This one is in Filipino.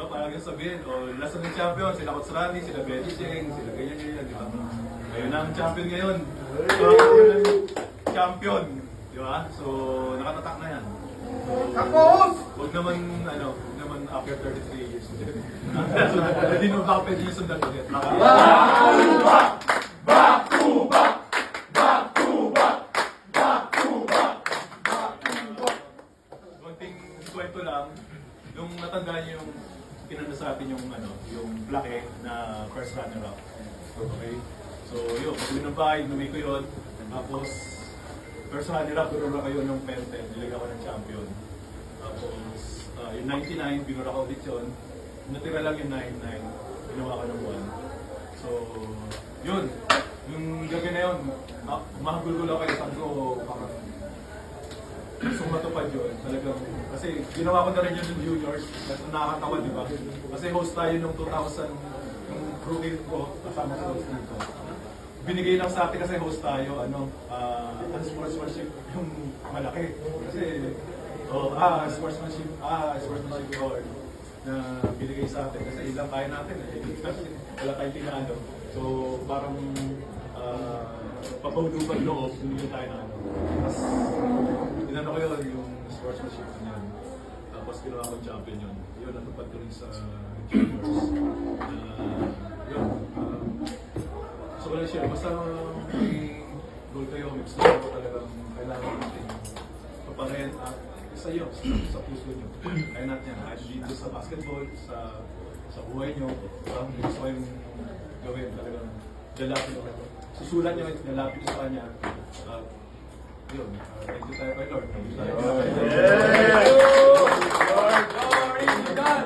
ba? Parang yung sabihin, last ng champion, sila Coach Randy, sila Betty Cheng, sila ganyan, di ba? Ngayon na ang champion ngayon. So, yun ang champion, di ba? So, nakatatak na yan. Tapos! Huwag naman after 33 years. Hindi mo baka pwede yung sundan ulit. Back to back! Back to back! Back to back! Back to back! Back to back! Konting kwento lang, nung natandaan niyo yung pinanda sa atin yung black egg na first runner-up. Okay? So yun, pag ng bahay, numi ko yun. Tapos, first runner-up, durura kayo ng Pente, nilagay ako ng champion. Tapos, yung 99, binura ko ulit yun. Natira lang yung 99, ginawa ko ng 1. So, yun. Yung gabi na yun, mahagulgulo kayo, sabi ko, gusto matupad yun. Talagang, kasi ginawa ko na rin yun ng juniors. Nakakatawa, di ba? Kasi host tayo nung 2000, yung rookie ko, kasama sa host nito. Binigay lang sa atin kasi host tayo, sportsmanship yung malaki. Kasi, sportsmanship award na binigay sa atin. Kasi ilang kaya natin wala tayong tinalo. So, parang papaudupan loob, hindi tayo na Tapos, inano ko yun, yung sportsmanship na yun. Tapos, ginawa ko champion yun. Yun, natupad ko rin sa juniors. Yun. So, wala siya. Basta maging goal kayo, mix na ko talagang kailangan natin paparehan sa iyo, sa puso nyo. Kaya natin yan. Kahit dito sa basketball, sa buhay nyo, parang gusto ko yung gawin talagang lalapit ko. Susulat nyo, lalapit ko sa kanya. Yun, thank you tayo kay Lord. Thank you tayo kay Lord. Yeah! Lord! Glory to God!